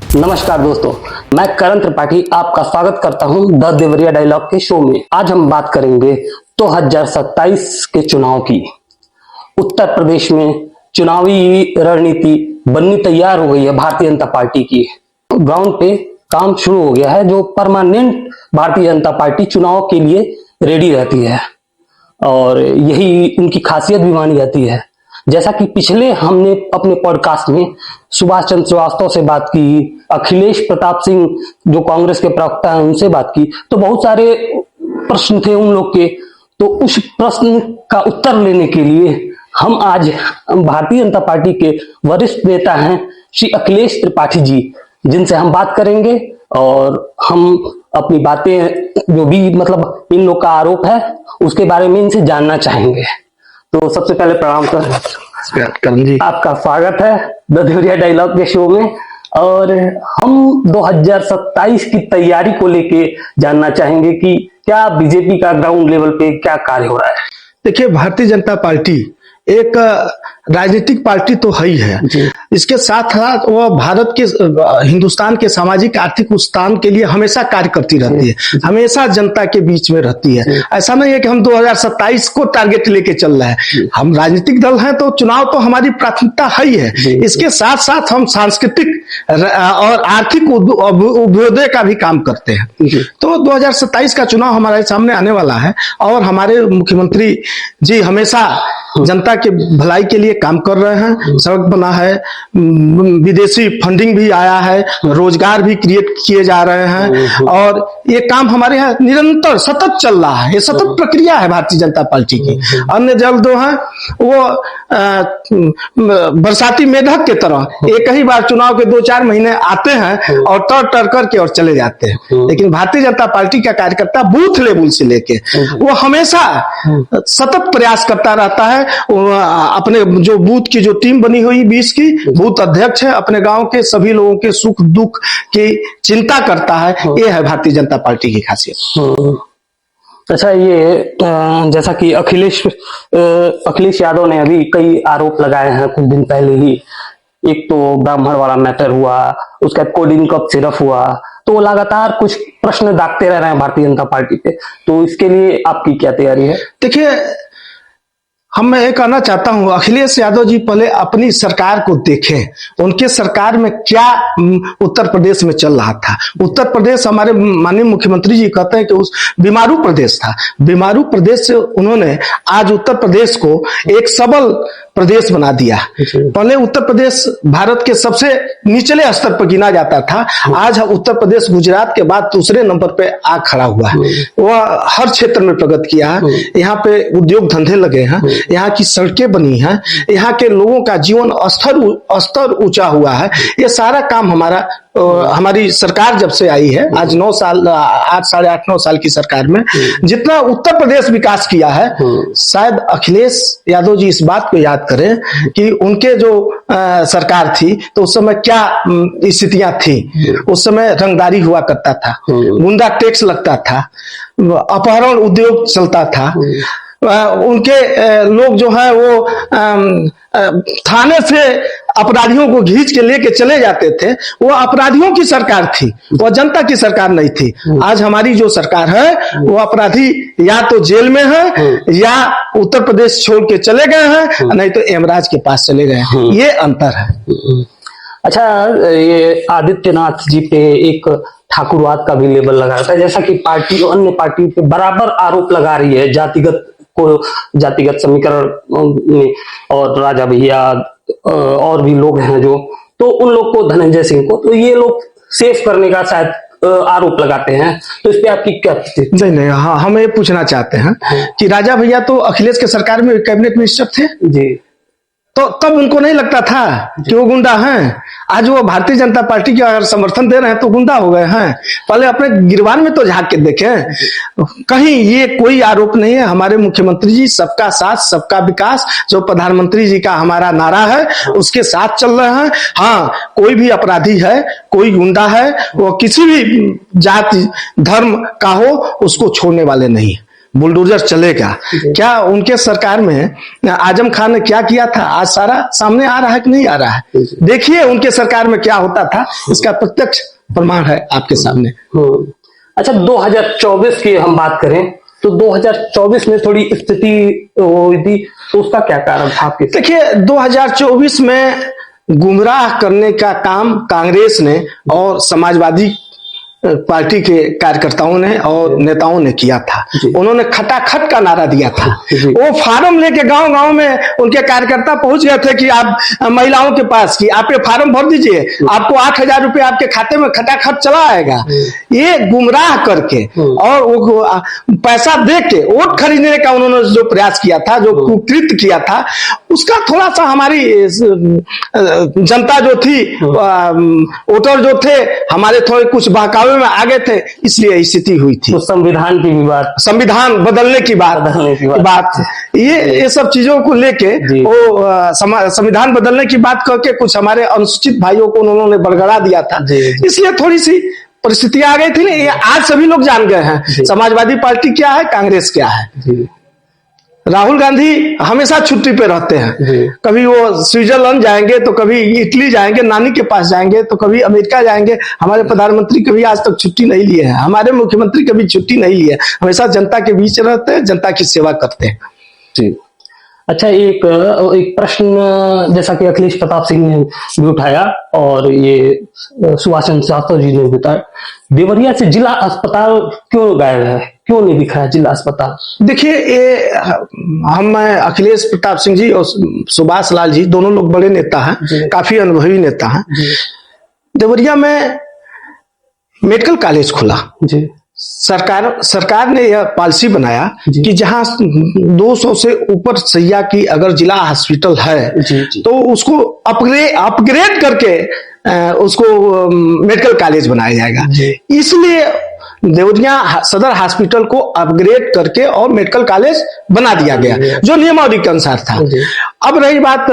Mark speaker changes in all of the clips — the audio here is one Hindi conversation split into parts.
Speaker 1: नमस्कार दोस्तों, मैं करण त्रिपाठी आपका स्वागत करता हूं द देवरिया डायलॉग के शो में। आज हम बात करेंगे 2027 के चुनाव की। उत्तर प्रदेश में चुनावी रणनीति बननी तैयार हो गई है भारतीय जनता पार्टी की। ग्राउंड पे काम शुरू हो गया है। जो परमानेंट भारतीय जनता पार्टी चुनाव के लिए रेडी रहती है और यही उनकी खासियत भी मानी जाती है। जैसा कि पिछले हमने अपने पॉडकास्ट में सुभाष चंद्र श्रीवास्तव से बात की, अखिलेश प्रताप सिंह जो कांग्रेस के प्रवक्ता हैं उनसे बात की, तो बहुत सारे प्रश्न थे उन लोग के। तो उस प्रश्न का उत्तर लेने के लिए हम आज भारतीय जनता पार्टी के वरिष्ठ नेता हैं श्री अखिलेश त्रिपाठी जी, जिनसे हम बात करेंगे और हम अपनी बातें जो भी मतलब इन लोग का आरोप है उसके बारे में इनसे जानना चाहेंगे। तो सबसे पहले प्रणाम सर।
Speaker 2: करण जी,
Speaker 1: आपका स्वागत है द देवरिया डायलॉग के शो में। और हम 2027 की तैयारी को लेके जानना चाहेंगे कि क्या बीजेपी का ग्राउंड लेवल पे क्या कार्य हो रहा है।
Speaker 2: देखिए, भारतीय जनता पार्टी एक राजनीतिक पार्टी तो है ही है, इसके साथ साथ वह भारत के हिंदुस्तान के सामाजिक आर्थिक उत्थान के लिए हमेशा कार्य करती रहती है, हमेशा जनता के बीच में रहती है। ऐसा नहीं है कि हम 2027 को टारगेट लेके चल रहे हैं। हम राजनीतिक दल हैं तो चुनाव तो हमारी प्राथमिकता है ही है। इसके साथ साथ हम सांस्कृतिक और आर्थिक उभयोदय का भी काम करते हैं। तो 2027 का चुनाव हमारे सामने आने वाला है और हमारे मुख्यमंत्री जी हमेशा जनता के भलाई के लिए काम कर रहे हैं। सड़क बना है, विदेशी फंडिंग भी आया है, रोजगार भी क्रिएट किए जा रहे हैं और ये काम हमारे यहाँ निरंतर सतत चल रहा है। ये सतत प्रक्रिया है भारतीय जनता पार्टी की। अन्य दल जो है वो बरसाती मेढक के तरह एक ही बार चुनाव के 2-4 महीने आते हैं और तर करके और चले जाते हैं। लेकिन भारतीय जनता पार्टी का कार्यकर्ता बूथ लेवल से लेके वो हमेशा सतत प्रयास करता रहता है। अपने जो बूथ की जो टीम बनी हुई 20 की, बूथ अध्यक्ष है, अपने गांव के सभी लोगों के सुख दुख की चिंता करता है। ये है भारतीय जनता पार्टी की खासियत।
Speaker 1: अच्छा, ये जैसा कि अखिलेश यादव ने अभी कई आरोप लगाए हैं कुछ दिन पहले ही। एक तो ब्राह्मण वाला मैटर हुआ, उसका कोडिंग कप सिर्फ हुआ, तो वो लगातार कुछ प्रश्न दागते रह रहे हैं भारतीय जनता पार्टी पे। तो इसके लिए आपकी क्या तैयारी है?
Speaker 2: देखिए, मैं ये कहना चाहता हूं, अखिलेश यादव जी पहले अपनी सरकार को देखें। उनके सरकार में क्या उत्तर प्रदेश में चल रहा था। उत्तर प्रदेश, हमारे माननीय मुख्यमंत्री जी कहते हैं कि उस बीमारू प्रदेश था। बीमारू प्रदेश से उन्होंने आज उत्तर प्रदेश को एक सबल प्रदेश बना दिया। पहले उत्तर प्रदेश भारत के सबसे निचले स्तर पर गिना जाता था। आज उत्तर प्रदेश गुजरात के बाद दूसरे नंबर पे आ खड़ा हुआ है। वह हर क्षेत्र में प्रगति किया है। यहाँ पे उद्योग धंधे लगे हैं, यहाँ की सड़कें बनी हैं, यहाँ के लोगों का जीवन स्तर ऊंचा हुआ है। ये सारा काम हमारी सरकार जब से आई है, आज 9 साल, 8-8.5-9 साल की सरकार में जितना उत्तर प्रदेश विकास किया है, शायद अखिलेश यादव जी इस बात को याद करें कि उनके जो सरकार थी तो उस समय क्या स्थितियां थी। उस समय रंगदारी हुआ करता था, गुंडा टैक्स लगता था, अपहरण उद्योग चलता था। उनके लोग जो है वो थाने से अपराधियों को खींच के लेके चले जाते थे। वो अपराधियों की सरकार थी, वो जनता की सरकार नहीं थी। आज हमारी जो सरकार है वो अपराधी या तो जेल में है या उत्तर प्रदेश छोड़ के चले गए हैं, नहीं तो यमराज के पास चले गए हैं। ये अंतर है।
Speaker 1: अच्छा, ये आदित्यनाथ जी पे एक ठाकुरवाद का भी लेबल लगा रहा है, जैसा कि पार्टी और अन्य पार्टी पे बराबर आरोप लगा रही है जातिगत समीकरण में। और राजा भैया और भी लोग हैं जो, तो उन लोग को, धनंजय सिंह को, तो ये लोग सेफ करने का शायद आरोप लगाते हैं। तो इस पे आपकी क्या स्थिति?
Speaker 2: नहीं, हाँ, हम ये पूछना चाहते हैं कि राजा भैया तो अखिलेश के सरकार में कैबिनेट मिनिस्टर थे
Speaker 1: जी,
Speaker 2: तो तब उनको नहीं लगता था कि वो गुंडा हैं। आज वो भारतीय जनता पार्टी के अगर समर्थन दे रहे हैं तो गुंडा हो गए हैं। पहले अपने गिरबान में तो झांक के देखें। कहीं ये कोई आरोप नहीं है। हमारे मुख्यमंत्री जी सबका साथ सबका विकास, जो प्रधानमंत्री जी का हमारा नारा है, उसके साथ चल रहे हैं। हाँ, कोई भी अपराधी है, कोई गुंडा है, वो किसी भी जाति धर्म का हो, उसको छोड़ने वाले नहीं है। बुलडोजर चलेगा। क्या उनके सरकार में आजम खान ने क्या किया था, आज सारा सामने आ रहा है कि नहीं आ रहा है? देखिए उनके सरकार में क्या होता था, इसका प्रत्यक्ष प्रमाण है आपके सामने।
Speaker 1: अच्छा, 2024 की हम बात करें तो 2024 में थोड़ी स्थिति हुई थी, तो उसका क्या कारण था आपके?
Speaker 2: देखिए 2024 में गुमराह करने का काम कांग्रेस ने और समाजवादी पार्टी के कार्यकर्ताओं ने और नेताओं ने किया था। उन्होंने खटाखट का नारा दिया था। वो फार्म लेके गांव गांव में उनके कार्यकर्ता पहुंच गए थे कि आप महिलाओं के पास कि आप ये फार्म भर दीजिए, आपको 8,000 रुपये आपके खाते में खटाखट चला आएगा। ये गुमराह करके और वो पैसा दे के वोट खरीदने का उन्होंने जो प्रयास किया था, जो कुकृत्य किया था, उसका थोड़ा सा हमारी जनता जो थी, वोटर जो थे हमारे, थोड़े कुछ बहकावे में आ गए थे, इसलिए स्थिति हुई थी।
Speaker 1: तो संविधान की भी बात,
Speaker 2: संविधान बदलने की बात ये सब चीजों को लेके वो संविधान बदलने की बात करके कुछ हमारे अनुसूचित भाइयों को उन्होंने बरगड़ा दिया था, इसलिए थोड़ी सी परिस्थितियां आ गई थी। आज सभी लोग जान गए हैं समाजवादी पार्टी क्या है, कांग्रेस क्या है। राहुल गांधी हमेशा छुट्टी पे रहते हैं, कभी वो स्विट्जरलैंड जाएंगे तो कभी इटली जाएंगे, नानी के पास जाएंगे तो कभी अमेरिका जाएंगे। हमारे प्रधानमंत्री कभी आज तक छुट्टी नहीं लिए हैं, हमारे मुख्यमंत्री कभी छुट्टी नहीं लिए, हमेशा जनता के बीच रहते हैं, जनता की सेवा करते हैं।
Speaker 1: जी। अच्छा, एक प्रश्न जैसा कि अखिलेश प्रताप सिंह ने भी उठाया और ये सुभाष चंद्र श्रीवास्तव जी ने बताया, देवरिया से जिला अस्पताल क्यों गायब है, क्यों नहीं दिख रहा है जिला अस्पताल?
Speaker 2: देखिए ये मैं अखिलेश प्रताप सिंह जी और सुभाष लाल जी दोनों लोग बड़े नेता हैं, काफी अनुभवी नेता हैं। देवरिया में मेडिकल कॉलेज खुला, सरकार ने यह पॉलिसी बनाया कि जहां 200 से ऊपर सैया की अगर जिला हॉस्पिटल है तो उसको अपग्रेड करके उसको मेडिकल कॉलेज बनाया जाएगा। इसलिए देवरिया सदर हॉस्पिटल को अपग्रेड करके और मेडिकल कॉलेज बना दिया गया, जो नियमावली के अनुसार था। अब रही बात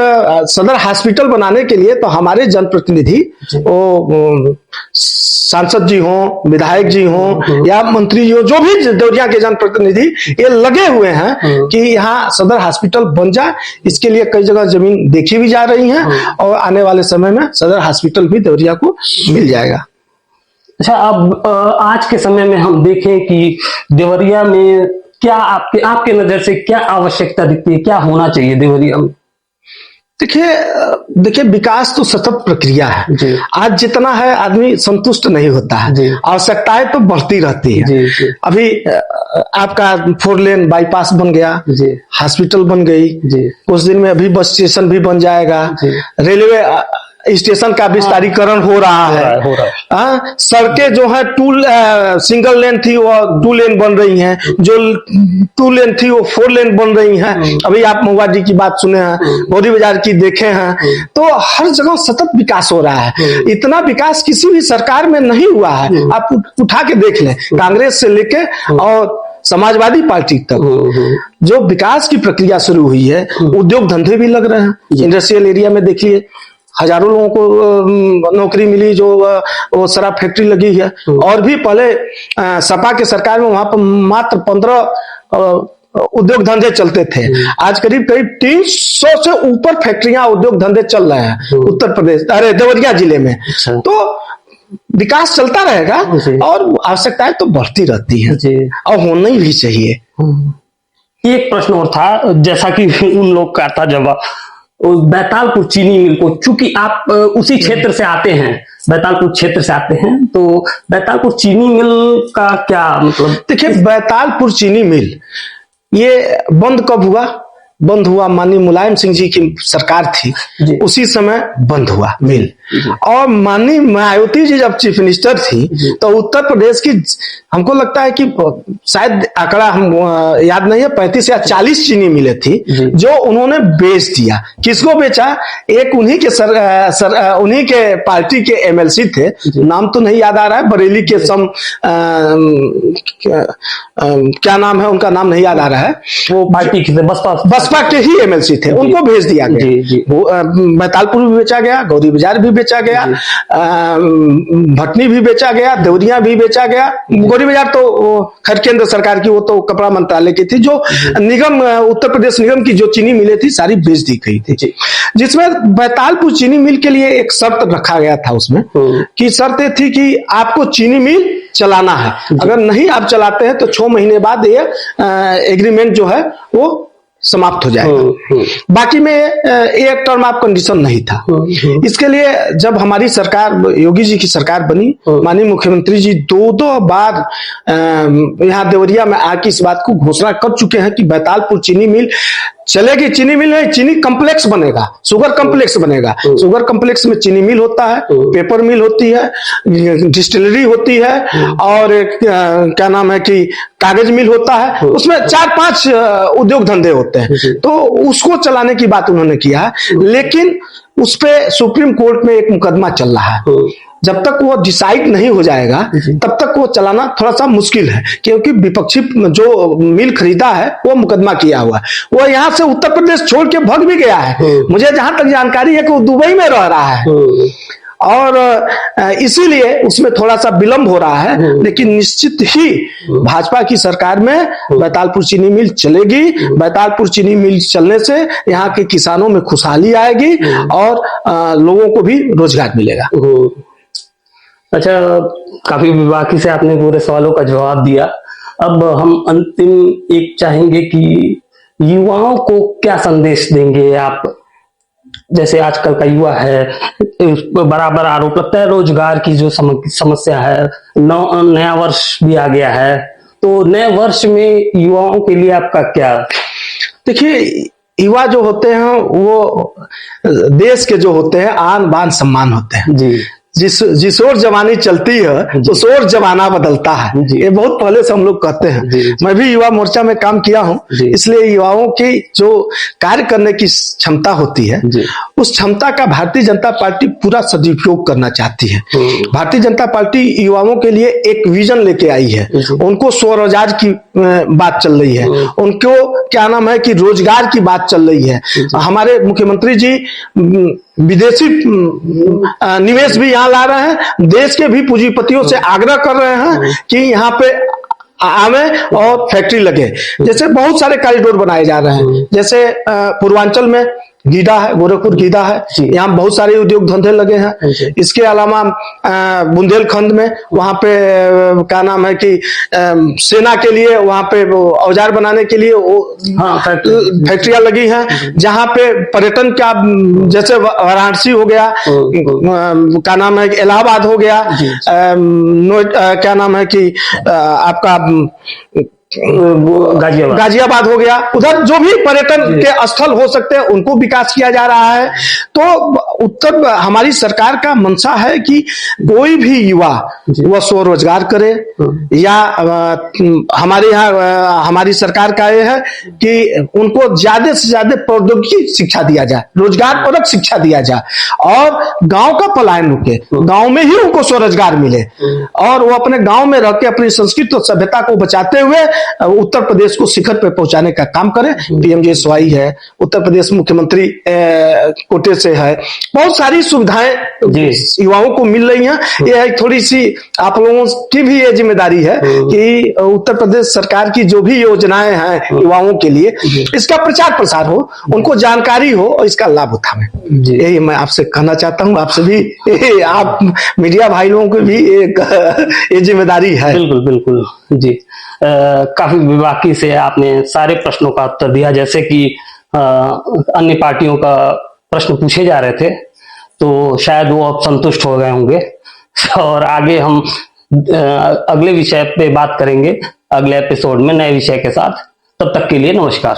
Speaker 2: सदर हॉस्पिटल बनाने के लिए, तो हमारे जनप्रतिनिधि वो सांसद जी हों, विधायक जी हों या मंत्री हो, जो भी देवरिया के जनप्रतिनिधि, ये लगे हुए हैं कि यहाँ सदर हॉस्पिटल बन जाए। इसके लिए कई जगह जमीन देखी भी जा रही है और आने वाले समय में सदर हॉस्पिटल भी देवरिया को मिल जाएगा।
Speaker 1: अच्छा, अब आज के समय में हम देखें कि देवरिया में क्या आपके नजर से क्या आवश्यकता दिखती है, क्या होना चाहिए देवरिया में?
Speaker 2: देखिए विकास तो सतत प्रक्रिया है। आज जितना है आदमी संतुष्ट नहीं होता है, आवश्यकताएं तो बढ़ती रहती है। अभी आपका 4 लेन बाईपास बन गया, हॉस्पिटल बन गई, कुछ दिन में अभी बस स्टेशन भी बन जाएगा, रेलवे स्टेशन का विस्तारीकरण हो रहा है। सड़कें जो है सिंगल लेन थी वो 2 लेन बन रही हैं, जो 2 लेन थी वो 4 लेन बन रही हैं। अभी आप महुआडी की बात सुने हैं, बौरी बाजार की देखे हैं, तो हर जगह सतत विकास हो रहा है। इतना विकास किसी भी सरकार में नहीं हुआ है। आप उठा के देख लें, कांग्रेस से लेके और समाजवादी पार्टी तक जो विकास की प्रक्रिया शुरू हुई है, उद्योग धंधे भी लग रहे हैं। इंडस्ट्रियल एरिया में देखिए हजारों लोगों को नौकरी मिली, जो वो शराब फैक्ट्री लगी है। और भी पहले सपा के सरकार में वहां पर मात्र 15 उद्योग धंधे चलते थे, आज करीब 300 से ऊपर फैक्ट्रियां उद्योग धंधे चल रहे हैं उत्तर प्रदेश, देवरिया जिले में। तो विकास चलता रहेगा और आवश्यकताएं तो बढ़ती रहती हैं और होना ही भी चाहिए।
Speaker 1: एक प्रश्न और था, जैसा कि उन लोग का था जवाब, बैतालपुर चीनी मिल को, चूंकि आप उसी क्षेत्र से आते हैं, बैतालपुर क्षेत्र से आते हैं, तो बैतालपुर चीनी मिल का क्या मतलब?
Speaker 2: देखिए बैतालपुर चीनी मिल ये बंद कब हुआ? बंद हुआ माननीय मुलायम सिंह जी की सरकार थी, उसी समय बंद हुआ मिल। और माननीय मायावती जी जब चीफ मिनिस्टर थी तो उत्तर प्रदेश की, हमको लगता है कि शायद आंकड़ा हम याद नहीं है, 35 या 40 चीनी मिलें थी जो उन्होंने बेच दिया। किसको बेचा? एक उन्हीं के उन्हीं के पार्टी के एमएलसी थे, नाम तो नहीं याद आ रहा है, बरेली के क्या नाम है उनका, नाम नहीं याद आ रहा है।
Speaker 1: वो पार्टी की बसपा
Speaker 2: भाजपा के ही एमएलसी थे, उनको भेज दिया गया।
Speaker 1: जी, जी।
Speaker 2: बैतालपुर भी बेचा गया, गौरी बाजार भी बेचा गया, भटनी भी बेचा गया, देवरिया भी बेचा गया। गौरी बाजार तो खैर केंद्र सरकार की, वो तो कपड़ा मंत्रालय की थी। जो निगम, उत्तर प्रदेश निगम की जो चीनी मिलें थी सारी बेच दी गई थी, जिसमें बैतालपुर चीनी मिल के लिए एक शर्त रखा गया था उसमें, कि शर्त ये थी कि आपको चीनी मिल चलाना है, अगर नहीं आप चलाते हैं तो 6 महीने बाद ये एग्रीमेंट जो है वो समाप्त हो जाएगा। बाकी में एक टर्म ऑफ कंडीशन नहीं था। इसके लिए जब हमारी सरकार, योगी जी की सरकार बनी, माननीय मुख्यमंत्री जी 2 बार यहाँ देवरिया में आके इस बात को घोषणा कर चुके हैं कि बैतालपुर चीनी मिल चलेगी। चीनी मिल नहीं, चीनी कम्प्लेक्स बनेगा, शुगर कम्प्लेक्स बनेगा। शुगर कम्प्लेक्स में चीनी मिल होता है, पेपर मिल होती है, डिस्टिलरी होती है, और क्या नाम है कि कागज मिल होता है। उसमें 4-5 उद्योग धंधे होते हैं, तो उसको चलाने की बात उन्होंने किया है। लेकिन उस पे सुप्रीम कोर्ट में एक मुकदमा चल रहा है। जब तक वो डिसाइड नहीं हो जाएगा तब तक वो चलाना थोड़ा सा मुश्किल है, क्योंकि विपक्षी जो मिल खरीदा है वो मुकदमा किया हुआ है। वो यहाँ से उत्तर प्रदेश छोड़ के भाग भी गया है। मुझे जहां तक जानकारी है कि वो दुबई में रह रहा है, और इसीलिए उसमें थोड़ा सा विलंब हो रहा है। लेकिन निश्चित ही भाजपा की सरकार में बैतालपुर चीनी मिल चलेगी। बैतालपुर चीनी मिल चलने से यहाँ के किसानों में खुशहाली आएगी और लोगों को भी रोजगार मिलेगा।
Speaker 1: अच्छा, काफी बाकी से आपने पूरे सवालों का जवाब दिया। अब हम अंतिम एक चाहेंगे कि युवाओं को क्या संदेश देंगे आप? जैसे आजकल का युवा है, बराबर आरोप लगता है रोजगार की जो समस्या है। नया वर्ष भी आ गया है, तो नए वर्ष में युवाओं के लिए आपका क्या?
Speaker 2: देखिए, युवा जो होते हैं वो देश के जो होते हैं आन बान सम्मान होते हैं जी। जिस ओर जवानी चलती है उस ओर जमाना बदलता है, ये बहुत पहले से हम लोग कहते हैं। मैं भी युवा मोर्चा में काम किया हूं, इसलिए युवाओं की जो कार्य करने की क्षमता होती है उस क्षमता का भारतीय जनता पार्टी पूरा सदुपयोग करना चाहती है। भारतीय जनता पार्टी युवाओं के लिए एक विजन लेके आई है। उनको स्वरोजगार की बात चल रही है, उनको क्या नाम है कि रोजगार की बात चल रही है। हमारे मुख्यमंत्री जी विदेशी निवेश भी यहाँ ला रहे हैं, देश के भी पूंजीपतियों से आग्रह कर रहे हैं कि यहाँ पे आवे और फैक्ट्री लगे। जैसे बहुत सारे कॉरिडोर बनाए जा रहे हैं, जैसे पूर्वांचल में गीडा है, गोरखपुर गीडा है, यहाँ बहुत सारे उद्योग धंधे लगे हैं। इसके अलावा बुंदेलखंड में वहां पे क्या नाम है कि सेना के लिए वहां पे औजार बनाने के लिए फैक्ट्रियां लगी हैं। जहां पे पर्यटन का, जैसे वाराणसी हो गया, क्या नाम है, इलाहाबाद हो गया, क्या नाम है कि आपका गाजियाबाद हो गया, उधर जो भी पर्यटन के स्थल हो सकते हैं उनको विकास किया जा रहा है। तो हमारी सरकार का मंशा है कि कोई भी युवा वह स्वरोजगार करे, या हमारे यहाँ हमारी सरकार का यह है कि उनको ज्यादा से ज्यादा प्रौद्योगिकी शिक्षा दिया जाए, रोजगार परक शिक्षा दिया जाए, और गांव का पलायन रुके, गांव में ही उनको स्वरोजगार मिले, और वो अपने गांव में रह के अपनी संस्कृति और सभ्यता को बचाते हुए उत्तर प्रदेश को शिखर पर पहुंचाने का काम करें। पीएमजीएसवाई है, उत्तर प्रदेश मुख्यमंत्री कोटे से है, बहुत सारी सुविधाएं युवाओं को मिल रही हैं। यह थोड़ी सी आप लोगों की भी ये जिम्मेदारी है कि उत्तर प्रदेश सरकार की जो भी योजनाएं हैं युवाओं के लिए, इसका प्रचार प्रसार हो, उनको जानकारी हो और इसका लाभ उठाएं। यही मैं आपसे कहना चाहता हूं। आपसे भी, आप मीडिया भाई लोगों को भी एक ये जिम्मेदारी है।
Speaker 1: बिल्कुल बिल्कुल जी। काफी बाकी से आपने सारे प्रश्नों का उत्तर दिया। जैसे कि अन्य पार्टियों का प्रश्न पूछे जा रहे थे, तो शायद वो अब संतुष्ट हो गए होंगे, और आगे हम अगले विषय पे बात करेंगे अगले एपिसोड में नए विषय के साथ। तब तक के लिए नमस्कार।